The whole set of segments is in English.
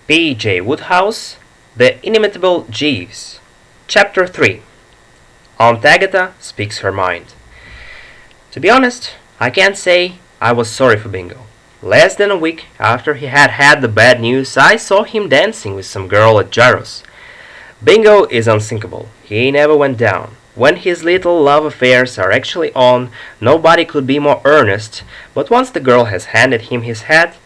P.J. Wodehouse, The Inimitable Jeeves. Chapter 3. Aunt Agatha Speaks Her Mind. To be honest, I can't say I was sorry for Bingo. Less than a week after he had had the bad news, I saw him dancing with some girl at Gyros. Bingo is unsinkable. He never went down. When his little love affairs are actually on, nobody could be more earnest, but once the girl has handed him his hat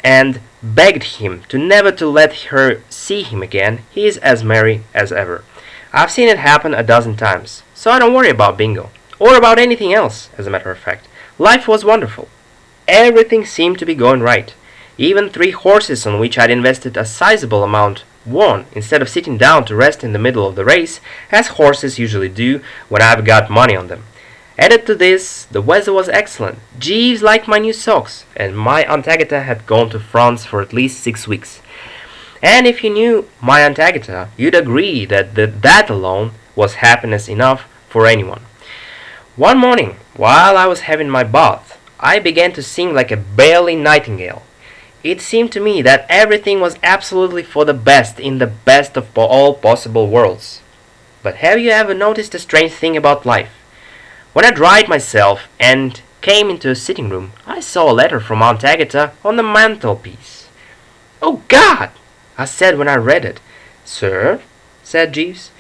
and begged him to never to let her see him again, he is as merry as ever. I've seen it happen a dozen times, so I don't worry about Bingo, or about anything else, as a matter of fact. Life was wonderful. Everything seemed to be going right. Even 3 horses on which I'd invested a sizable amount won, instead of sitting down to rest in the middle of the race, as horses usually do when I've got money on them. Added to this, the weather was excellent. Jeeves liked my new socks, and my Aunt Agatha had gone to France for at least 6 weeks. And if you knew my Aunt Agatha, you'd agree that that alone was happiness enough for anyone. One morning, while I was having my bath, I began to sing like a Bailey nightingale. It seemed to me that everything was absolutely for the best in the best of all possible worlds. But have you ever noticed a strange thing about life? When I dried myself and came into a sitting room, I saw a letter from Aunt Agatha on the mantelpiece. "Oh, God!" I said when I read it. "Sir?" said Jeeves.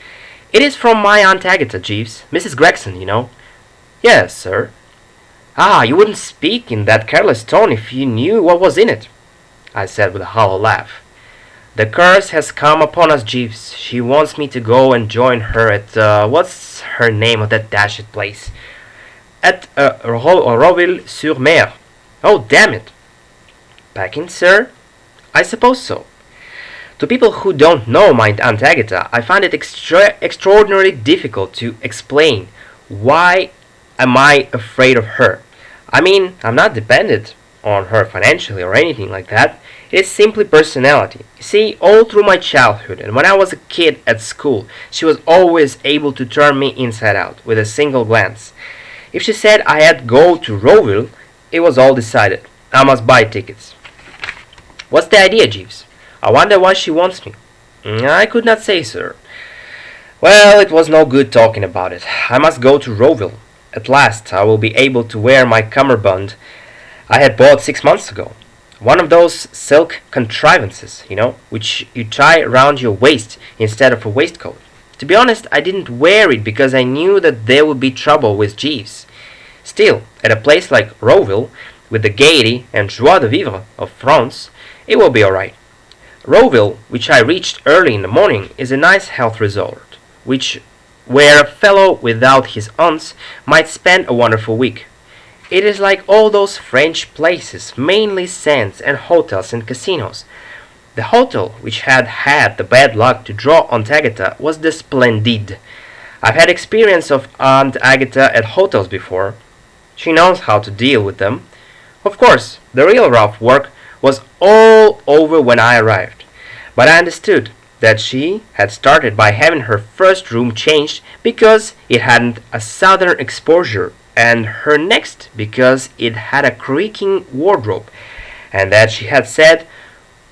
"It is from my Aunt Agatha, Jeeves. Mrs. Gregson, you know." "Yes, sir." "Ah, you wouldn't speak in that careless tone if you knew what was in it," I said with a hollow laugh. "The curse has come upon us, Jeeves. She wants me to go and join her at, what's her name of that dashed place? At Roville-sur-Mer. Oh, damn it." "Packing, sir?" "I suppose so." To people who don't know my Aunt Agatha, I find it extraordinarily difficult to explain why am I afraid of her. I mean, I'm not dependent on her financially or anything like that. It is simply personality. You see, all through my childhood and when I was a kid at school, she was always able to turn me inside out with a single glance. If she said I had to go to Roville, it was all decided. I must buy tickets. "What's the idea, Jeeves? I wonder why she wants me." "I could not say, sir." "Well, it was no good talking about it. I must go to Roville. At last I will be able to wear my cummerbund I had bought 6 months ago. One of those silk contrivances, you know, which you tie around your waist instead of a waistcoat. To be honest, I didn't wear it because I knew that there would be trouble with Jeeves. Still, at a place like Roville, with the gaiety and joie de vivre of France, it will be all right. Roville, which I reached early in the morning, is a nice health resort, where a fellow without his aunts might spend a wonderful week. It is like all those French places, mainly sands and hotels and casinos. The hotel which had the bad luck to draw Aunt Agatha was the Splendide. I've had experience of Aunt Agatha at hotels before. She knows how to deal with them. Of course, the real rough work was all over when I arrived, but I understood that she had started by having her first room changed because it hadn't a southern exposure, and her next because it had a creaking wardrobe, and that she had said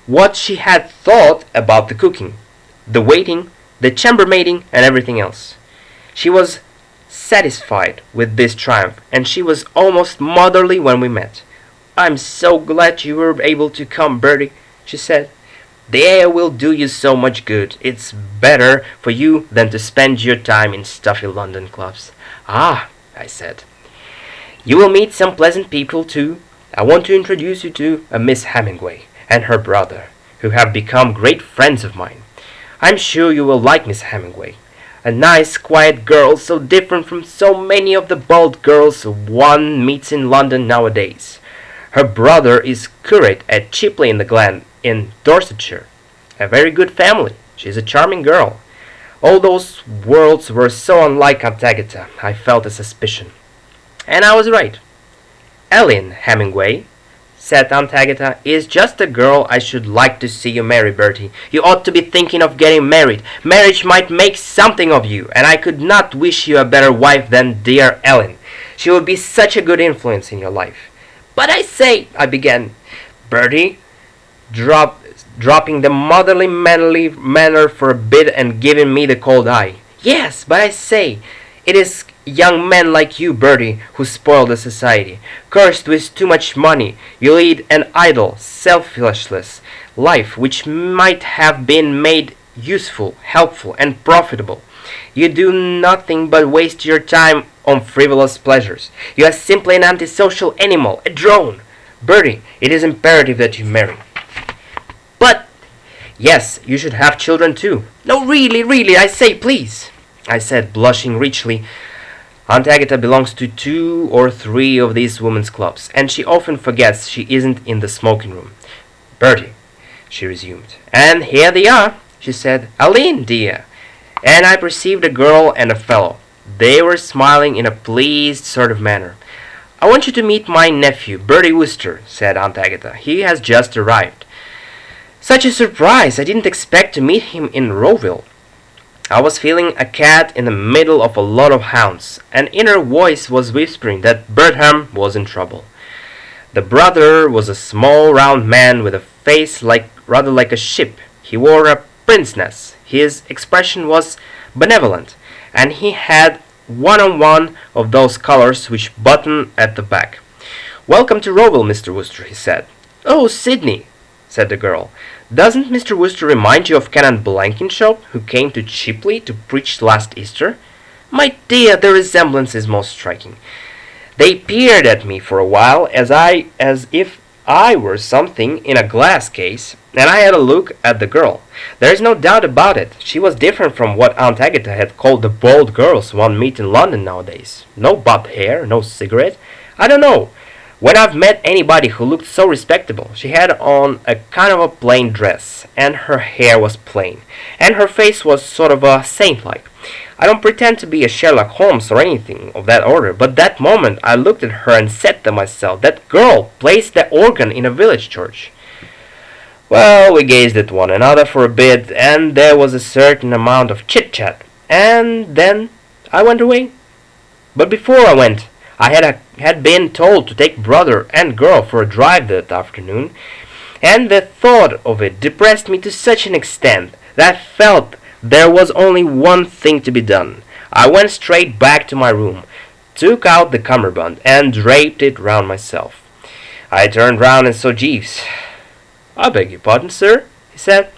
what she had thought about the cooking, the waiting, the chambermaiding, and everything else. She was satisfied with this triumph, and she was almost motherly when we met. "I'm so glad you were able to come, Bertie," she said. "The air will do you so much good. It's better for you than to spend your time in stuffy London clubs." "Ah," I said. "You will meet some pleasant people too. I want to introduce you to a Miss Hemingway and her brother, who have become great friends of mine. I'm sure you will like Miss Hemingway. A nice, quiet girl, so different from so many of the bold girls one meets in London nowadays. Her brother is curate at Chipley in the Glen in Dorsetshire. A very good family. She's a charming girl." All those worlds were so unlike Aunt Agatha, I felt a suspicion. And I was right. "Ellen Hemingway," said Aunt Agatha, "is just the girl I should like to see you marry, Bertie. You ought to be thinking of getting married. Marriage might make something of you, and I could not wish you a better wife than dear Ellen. She will be such a good influence in your life." "But I say," I began. Bertie dropping the motherly manly manner for a bit and giving me the cold eye. Yes, but I say, it is young men like you, Bertie, who spoil the society. Cursed with too much money, you lead an idle, selfishless life which might have been made useful, helpful, and profitable. You do nothing but waste your time on frivolous pleasures. You are simply an antisocial animal, a drone. Bertie, it is imperative that you marry. But, yes, you should have children too. No, really, I say, please, I said, blushing richly. Aunt Agatha belongs to 2 or 3 of these women's clubs, and she often forgets she isn't in the smoking room. Bertie, she resumed, and here they are, she said. Aline, dear. And I perceived a girl and a fellow. They were smiling in a pleased sort of manner. I want you to meet my nephew, Bertie Wooster, said Aunt Agatha. He has just arrived. Such a surprise! I didn't expect to meet him in Rowville. I was feeling a cat in the middle of a lot of hounds. An inner voice was whispering that Bertram was in trouble. The brother was a small round man with a face rather like a ship. He wore a pince nez. His expression was benevolent, and he had one of those collars which button at the back. Welcome to Rowville, Mr. Wooster, he said. Oh, Sydney, said the girl. Doesn't Mr. Wooster remind you of Canon Blankenship, who came to Chipley to preach last Easter? My dear, the resemblance is most striking. They peered at me for a while as if I were something in a glass case, and I had a look at the girl. There is no doubt about it. She was different from what Aunt Agatha had called the bold girls one meet in London nowadays. No bobbed hair, no cigarette. I don't know when I've met anybody who looked so respectable. She had on a kind of a plain dress, and her hair was plain, and her face was sort of a saint-like. I don't pretend to be a Sherlock Holmes or anything of that order, but that moment I looked at her and said to myself, that girl plays the organ in a village church. Well, we gazed at one another for a bit, and there was a certain amount of chit-chat, and then I went away. But before I went, I had been told to take brother and girl for a drive that afternoon, and the thought of it depressed me to such an extent that I felt there was only one thing to be done. I went straight back to my room, took out the cummerbund, and draped it round myself. I turned round and saw Jeeves. I beg your pardon, sir, he said.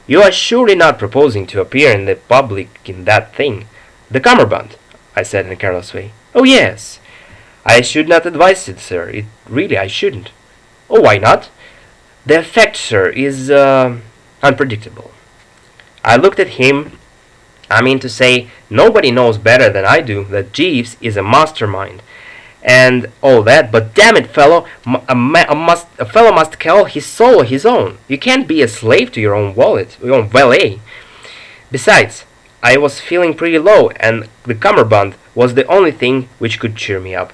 You are surely not proposing to appear in the public in that thing. The cummerbund, I said in a careless way. Oh, yes. I should not advise it, sir. I shouldn't. Oh, why not? The effect, sir, is unpredictable. I looked at him. I mean to say, nobody knows better than I do that Jeeves is a mastermind, and all that. But damn it, fellow, a fellow must call his soul his own. You can't be a slave to your own wallet, your own valet. Besides, I was feeling pretty low, and the cummerbund was the only thing which could cheer me up.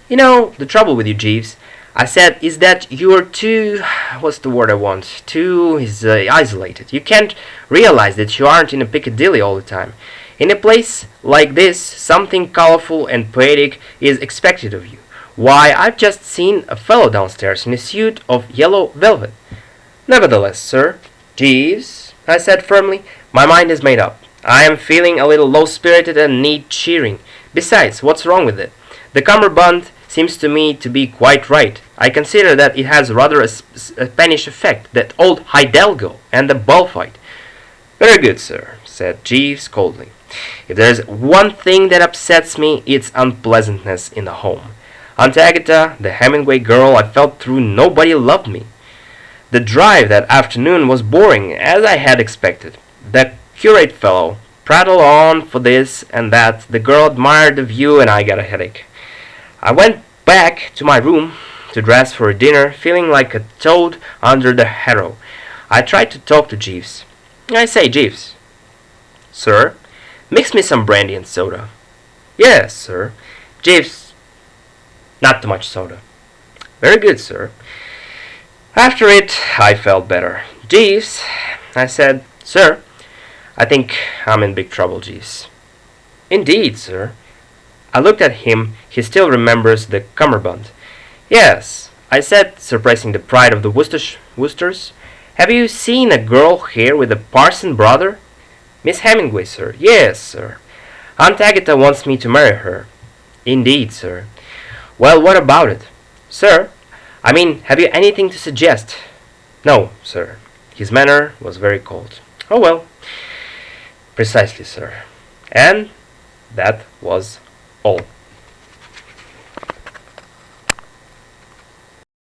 You know, the trouble with you, Jeeves, I said, is that you're too, what's the word I want, too isolated. You can't realize that you aren't in a Piccadilly all the time. In a place like this, something colorful and poetic is expected of you. Why, I've just seen a fellow downstairs in a suit of yellow velvet. Nevertheless, sir, Jeeves, I said firmly, my mind is made up. I am feeling a little low-spirited and need cheering. Besides, what's wrong with it? The cummerbund seems to me to be quite right. I consider that it has rather a Spanish effect, that old Hidalgo and the bullfight. Very good, sir, said Jeeves coldly. If there's one thing that upsets me, it's unpleasantness in the home. Aunt Agatha, the Hemingway girl I felt through, nobody loved me. The drive that afternoon was boring, as I had expected. The curate fellow prattled on for this and that. The girl admired the view, and I got a headache. I went back to my room to dress for dinner, feeling like a toad under the harrow. I tried to talk to Jeeves. I say, Jeeves. Sir? Mix me some brandy and soda. Yes, sir. Jeeves, not too much soda. Very good, sir. After it, I felt better. Jeeves, I said. Sir, I think I'm in big trouble, Jeeves. Indeed, sir. I looked at him. He still remembers the cummerbund. Yes, I said, suppressing the pride of the Woosters. Have you seen a girl here with a parson brother? Miss Hemingway, sir. Yes, sir. Aunt Agatha wants me to marry her. Indeed, sir. Well, what about it? Sir, I mean, have you anything to suggest? No, sir. His manner was very cold. Oh well. Precisely, sir. And that was all.